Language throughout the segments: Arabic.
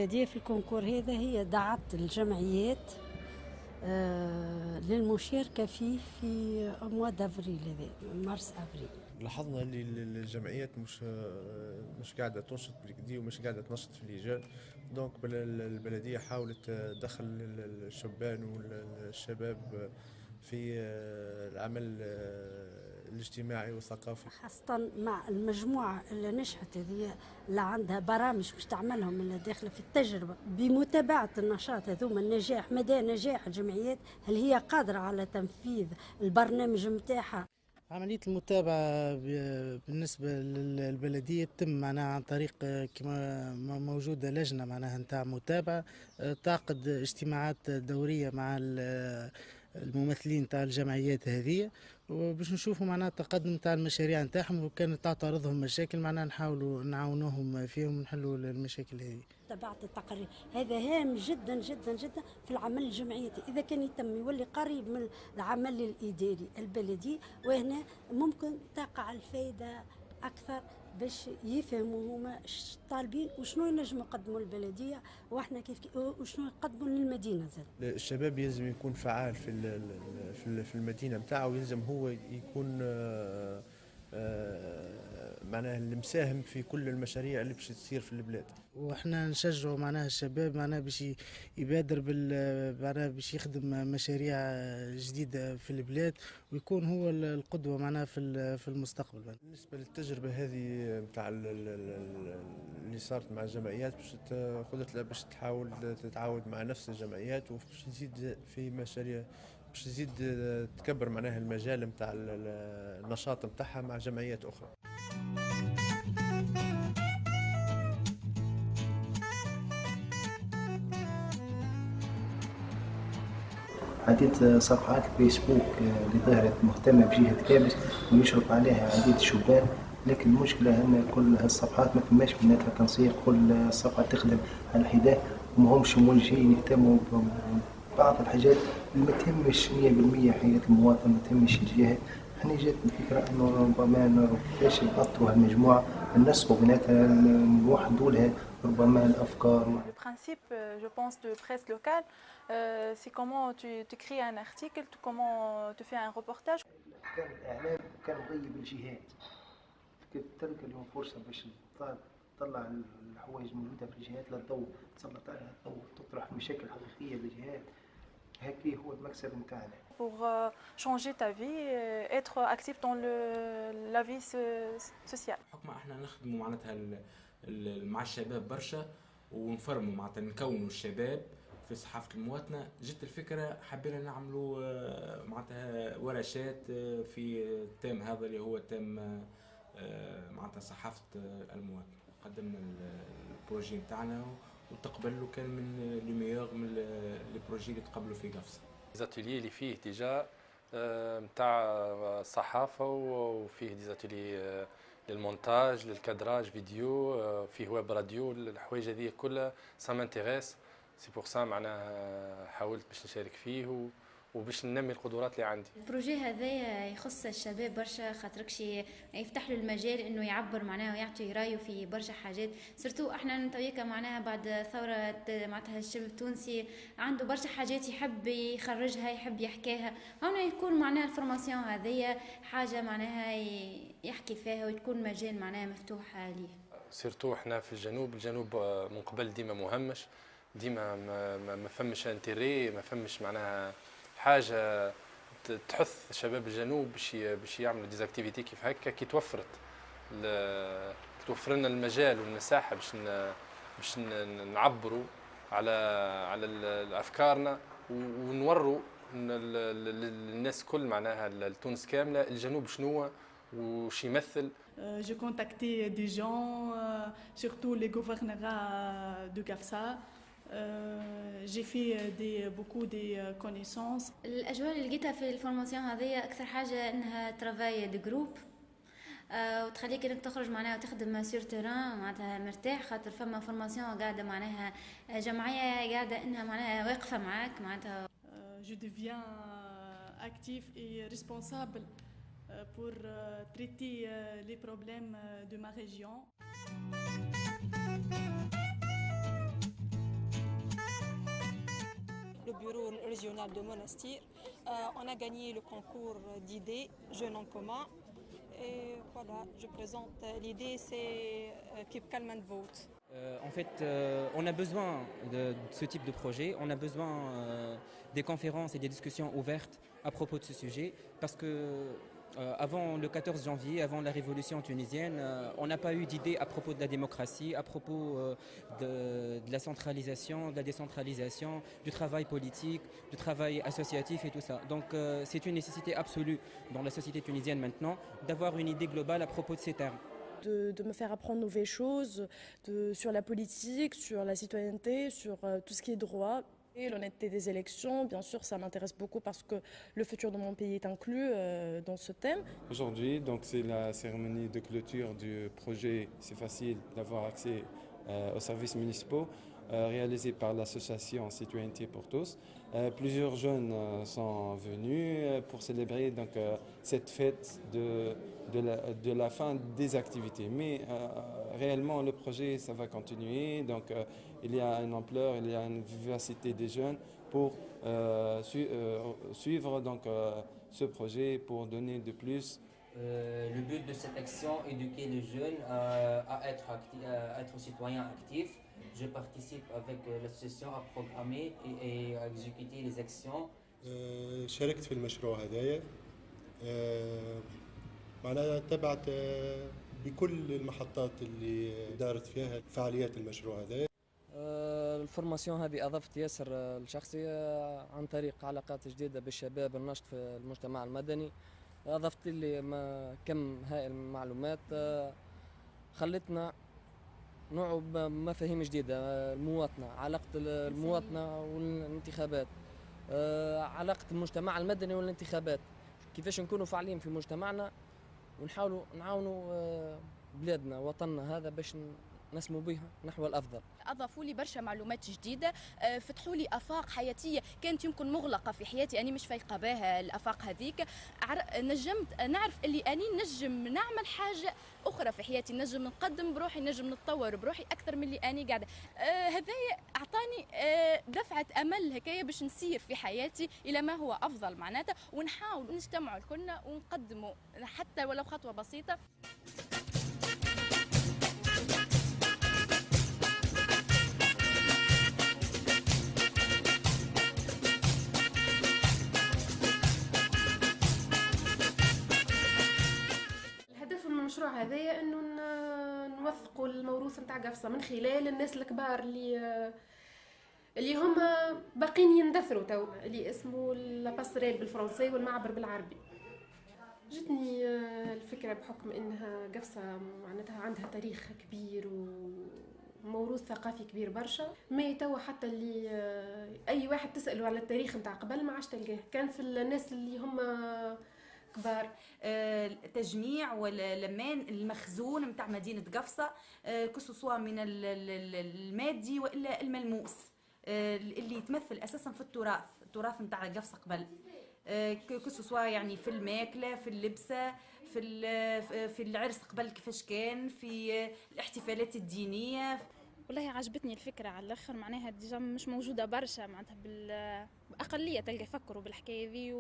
البلدية في الكونكور هذا هي دعت الجمعيات للمشاركة فيه في مواد أفريل، هذا مارس أفريل. لاحظنا اللي الجمعيات مش قاعدة تنشط بالكدي ومش قاعدة تنشط في اللجان. دونك البلدية حاولت تدخل الشبان والشباب في العمل الاجتماعي والثقافي، خاصة مع المجموعة اللي نشأت هذه، اللي عندها برامج مش تعملهم، اللي داخلة في التجربة بمتابعة النشاط هذوما، النجاح مدى نجاح الجمعيات، هل هي قادرة على تنفيذ البرنامج متاعها. عملية المتابعة بالنسبة للبلدية تتم معناها عن طريق كما موجودة لجنة معناها نتاع متابعة تعقد اجتماعات دورية مع الممثلين تاع الجمعيات هذه، وباش نشوفوا معناها التقدم تاع المشاريع نتاعهم، وكانت تعترضهم مشاكل معناها نحاولوا نعاونوهم فيهم ونحلوا المشاكل هذه. تبعت التقرير هذا هام جدا جدا جدا في العمل الجمعياتي، اذا كان يتم يولي قريب من العمل الاداري البلدي، وهنا ممكن تقع الفائده اكثر باش يفهموا هما اش طالبين وشنو ينجموا يقدموا البلديه، واحنا كيف وشنو يقدموا للمدينه زاد. الشباب يلزم يكون فعال في المدينة متاعه، يلزم هو يكون معناها اللي مساهم في كل المشاريع اللي باش تصير في البلاد. واحنا نشجعوا معناها الشباب معناها باش يبادر معناها باش يخدم مشاريع جديدة في البلاد، ويكون هو القدوة معناها في المستقبل. بالنسبة للتجربة هذه متاع اللي صارت مع الجمعيات، باش قدرت لها باش تحاول تتعاود مع نفس الجمعيات، وباش تزيد في مشاريع، باش تزيد تكبر معناها المجال متاع النشاط متاعها مع جمعيات أخرى. عديد صفحات الفيسبوك اللي ظهرت مهتمة بجهة كابس ويشرف عليها عديد الشبان، لكن المشكلة أن كل هالصفحات ما فماش بيناتها تنسيق، كل صفحة تخدم على حدة ومهمش موجهين يهتموا ببعض الحاجات اللي ما تهمش 100% حياة المواطن، ما تهمش الجهة. أنا جاتني الفكرة أنه ربما كيفاش نحطوا هالمجموعة ننسقوا بيناتها، نوحدوا لها ربما الأفكار. Le principe, je pense, de presse locale, c'est comment tu crées un article, comment tu fais un reportage. كان الإعلام كان مغيب الجهات، كيف تلقى اليوم فرصة باش تطلع الحوايج الموجودة في الجهات للضوء، تسلط عليها الضوء، تطرح مشاكل حقيقية للجهات، هكي هو المكسب نتاعنا. Pour changer ta vie, être actif dans la vie sociale. حكم احنا نخدموا معناتها مع الشباب برشا، ونفرموا معناتها نكونوا الشباب في صحافة المواطنة، جت الفكرة حبينا نعملوا معناتها ورشات في التام هذا اللي هو تام معناتها صحافة المواطنة. قدمنا البروجي نتاعنا وتقبلوا كان من لي ميور من لي بروجي اللي تقبلوا في قفصة. ديزاتولي اللي فيه ديجا نتاع الصحافة، وفيه ديزاتولي للمونتاج، للكادراج فيديو، فيه ويب راديو، الحوايج هذه كلها سا مانتيريس، سي بور سا معناها حاولت باش نشارك فيه وباش ننمي القدرات اللي عندي. البروجي هذا يخص الشباب برشا، خاطركش يفتح له المجال انه يعبر معناها ويعطي رايه في برشا حاجات، سورتو احنا تويكا معناها بعد ثوره معناتها الشباب التونسي عنده برشا حاجات يحب يخرجها، يحب يحكيها، هنا يكون معناها الفورماسيون هذه حاجه معناها يحكي فيها وتكون مجال معناها مفتوح عليه. سورتو احنا في الجنوب من قبل ديما مهمش، ديما ما فمش انتري، ما فمش معناها حاجه تحث شباب الجنوب باش يعملوا ديزاكتيفيتي كيف هكا. كي توفر لنا المجال والمساحه باش نعبروا على افكارنا ونوروا للناس كل معناها التونس كامله الجنوب شنو وش يمثل. J'ai contacté des gens, surtout les gouverneurs de Gafsa. J'ai fait beaucoup de connaissances. الأجواء اللي لقيتها في الفورماسيون هذه أكثر حاجة إنها ترافاي دو جروب، وتخليك إنك تخرج معناها وتخدم سير تيران معناتها مرتاح، خاطر فما فورماسيون قاعدة معناها جمعية قاعدة إنها معناها واقفة معاك معناتها. Je deviens actif et responsable pour traiter les problèmes de ma région. le bureau régional de Monastir. On a gagné le concours d'idées Jeunes en commun. Et voilà, je présente l'idée, c'est Keep Calm and Vote. En fait, on a besoin de ce type de projet, on a besoin des conférences et des discussions ouvertes à propos de ce sujet, parce que avant le 14 janvier, avant la révolution tunisienne, on n'a pas eu d'idée à propos de la démocratie, à propos de la centralisation, de la décentralisation, du travail politique, du travail associatif et tout ça. Donc c'est une nécessité absolue dans la société tunisienne maintenant d'avoir une idée globale à propos de ces termes. De me faire apprendre de nouvelles choses sur la politique, sur la citoyenneté, sur tout ce qui est droit. Et l'honnêteté des élections, bien sûr, ça m'intéresse beaucoup parce que le futur de mon pays est inclus dans ce thème. Aujourd'hui, donc c'est la cérémonie de clôture du projet C'est facile d'avoir accès aux services municipaux réalisé par l'association Citoyenneté pour tous. Plusieurs jeunes sont venus pour célébrer donc, cette fête de la fin des activités. Mais réellement, le projet, ça va continuer. Donc, il y a une ampleur, il y a une vivacité des jeunes pour suivre donc, ce projet, pour donner de plus. Le but de cette action est d'éduquer les jeunes à être citoyens actifs. Je participe avec l'association à programmer et à exécuter les actions. شاركت في المشروع هذايا معناها تبعت بكل المحطات اللي دارت فيها فعاليات المشروع هذايا. الفورماسيون هذه أضفت ياسر لشخصي عن طريق علاقات جديدة بالشباب النشط في المجتمع المدني. أضفت لي كم هائل من المعلومات خلتنا نوع مفاهيم جديدة. المواطنة، علاقة المواطنة والانتخابات، علاقة المجتمع المدني والانتخابات، كيفاش نكونوا فاعلين في مجتمعنا ونحاولوا نعاونوا بلادنا وطننا هذا باش نسمو بها نحو الأفضل. أضافوا لي برشا معلومات جديدة، فتحوا لي آفاق حياتية كانت يمكن مغلقة في حياتي، أني مش فايقة بها الآفاق هذيك. نجمت نعرف اللي أني نجم نعمل حاجة أخرى في حياتي، نجم نقدم بروحي، نجم نتطور بروحي أكثر من اللي أني قاعدة. هذايا أعطاني دفعة أمل هكايا باش نسير في حياتي إلى ما هو أفضل معناتها، ونحاول نجتمعوا الكلنا ونقدموا حتى ولو خطوة بسيطة. المشروع هذايا انه نوثقوا الموروث نتاع قفصة من خلال الناس الكبار اللي هما باقين يندثروا تو، اللي اسمه لاباسريل بالفرنسي والمعبر بالعربي. جتني الفكرة بحكم انها قفصة معناتها عندها تاريخ كبير وموروث ثقافي كبير برشا، ما توا حتى اللي اي واحد تسأله على التاريخ نتاع قبل ما عادش تلقاه، كان في الناس اللي هما كبار. تجميع ولا لمان المخزون متاع مدينة قفصة كسوا من المادي وإلا الملموس اللي يتمثل أساسا في التراث متاع قفصة قبل، كسوا يعني في الماكلة، في اللبسة، في العرس قبل كيفاش كان، في الاحتفالات الدينية. والله عجبتني الفكرة على الآخر، معناها ديجا مش موجودة برشا معناتها بأقلية تلقى يفكروا بالحكاية ذي،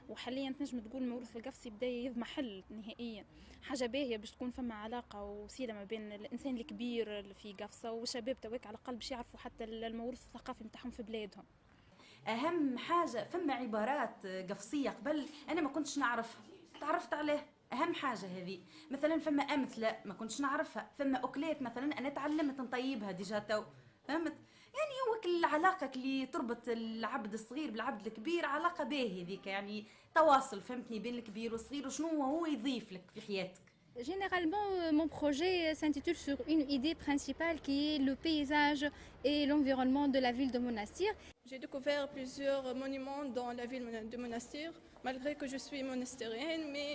وحاليا تنجم تقول الموروث القفصي بدا يضمحل نهائيا. حاجة باهية باش تكون فما علاقة وسيلة ما بين الإنسان الكبير في قفصة والشباب تويك على الأقل باش يعرفوا حتى الموروث الثقافي متاعهم في بلادهم. أهم حاجة فما عبارات قفصية قبل أنا ما كنتش نعرفها، تعرفت عليه. أهم حاجة هذه مثلا فما أمثلة ما كنتش نعرفها، فما أكلات مثلا أنا تعلمت نطيبها ديجا تو، فهمت؟ يعني هو كل علاقة اللي تربط العبد الصغير بالعبد الكبير علاقة باهية ذيك، يعني تواصل فهمتني بين الكبير والصغير وشنو هو يضيف لك في حياتك. Généralement, mon projet s'intitule sur une idée principale qui est le paysage et l'environnement de la ville de Monastir. J'ai découvert plusieurs monuments dans la ville de Monastir, malgré que je suis monastérienne, mais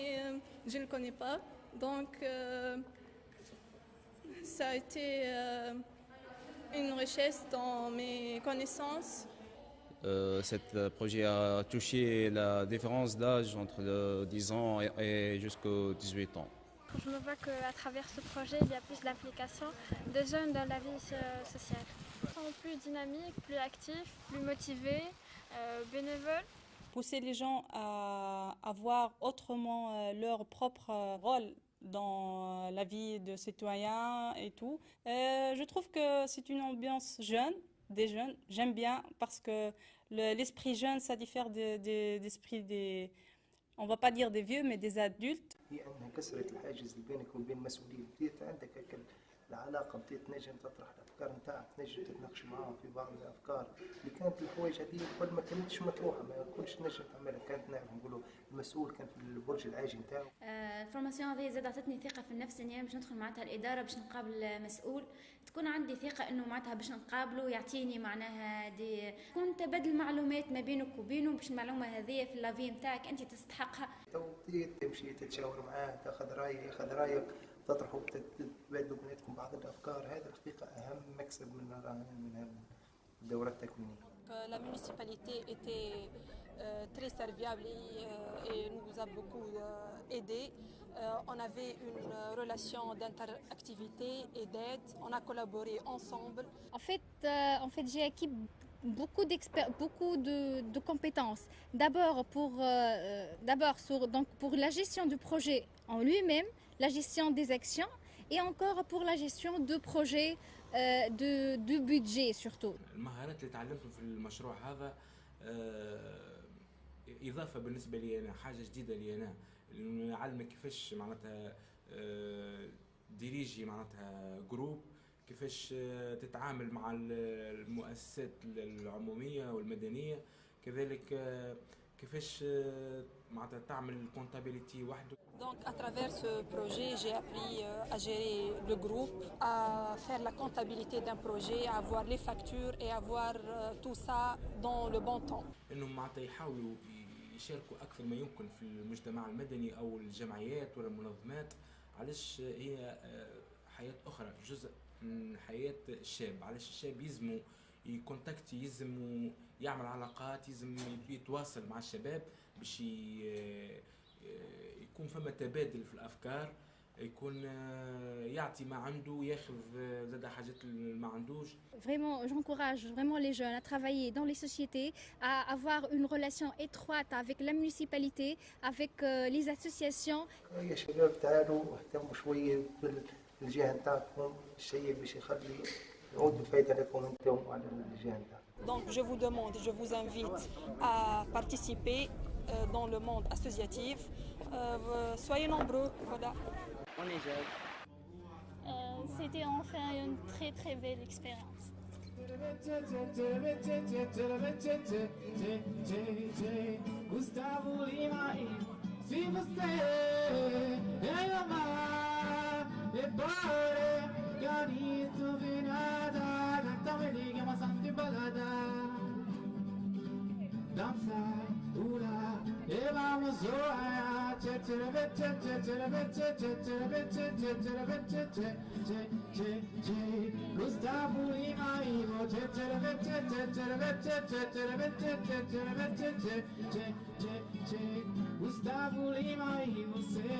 je ne le connais pas. Donc, ça a été une richesse dans mes connaissances. Cet projet a touché la différence d'âge entre 10 ans et jusqu'aux 18 ans. Je me vois qu'à travers ce projet, il y a plus d'implication des jeunes dans la vie sociale. rend plus dynamique, plus actif, plus motivé, bénévole. Pousser les gens à voir autrement leur propre rôle dans la vie de citoyens et tout. Je trouve que c'est une ambiance jeune, des jeunes. J'aime bien parce que l'esprit jeune, ça diffère d'esprit des, on va pas dire des vieux, mais des adultes. هي أنها كسرت الحاجز اللي بينك وبين المسؤولين، بديت عندك هيك العلاقة، بديت تنجم تطرح الأفكار نتاعك، تنجم تتناقش معاهم في بعض الأفكار اللي كانت الحوايج هذه قبل ما كانتش مطروحة، ما كنتش تنجم تعملها، كانت نعرف نقولوا المسؤول كان في البرج العاجي نتاعو. الفورماسيون هذه زاد عطتني ثقة في النفس إني باش ندخل معناتها الإدارة باش نقابل مسؤول، تكون عندي ثقة إنه معناتها باش نقابله يعطيني معناها دي، تكون تبادل معلومات ما بينك وبينه باش المعلومة هذه في اللافي نتاعك أنت تستحقها. تمشي تتشاور معاه، تاخذ رأيه ياخذ رأيك، تطرحوا تبادلوا بيناتكم بعض الأفكار، هذا الحقيقة أهم مكسب من الدورة التكوينية. La municipalité était très serviable et nous a beaucoup aidé. On avait une relation d'interactivité et d'aide. On a collaboré ensemble. En fait, j'ai acquis beaucoup de compétences. D'abord pour la gestion du projet en lui-même, la gestion des actions et encore pour la gestion de projets de budget surtout. المهارات اللي تعلمتهم في المشروع هذا إضافة بالنسبة لي أنا، حاجة جديدة لي أنا، إنه نعلمك كيفاش معناتها ديريجي معناتها جروب، كيفاش تتعامل مع المؤسسات العمومية والمدنية، كذلك كيفاش معناتها تعمل comptabilité وحده. Donc à travers ce projet, j'ai appris à gérer le groupe, à faire la comptabilité d'un projet, à avoir les factures et avoir tout ça dans le bon temps. إنهم معناتها يحاولوا يشاركوا أكثر ما يمكن في المجتمع المدني أو الجمعيات ولا المنظمات، علاش هي حياة أخرى، جزء من حياة الشاب، علاش الشاب يلزموا يكونتاكتي، يلزم يعمل علاقات، يلزم يتواصل مع الشباب باش يكون فما تبادل في الافكار، يكون يعطي ما عنده، ياخذ زاد حاجات ما عندوش. Vraiment, j'encourage vraiment les jeunes à travailler dans les sociétés, à avoir une relation étroite avec la municipalité, avec les associations. يا شباب تعالوا اهتموا شوية بالجهة نتاعكم، الشيء باش يخلي يعود بالفائدة لكم انتم وعلى الجهة نتاعكم. Donc je vous demande, je vous invite à participer dans le monde associatif. Soyez nombreux, voilà. On est jeunes. C'était enfin une très très belle expérience. Gustavo Lima, se você amar, Ganito vinada, canta me liga, mas antes balada. Dança, ura, e vamos zoar. Gustavo Lima, Ivo, Gustavo Lima e você.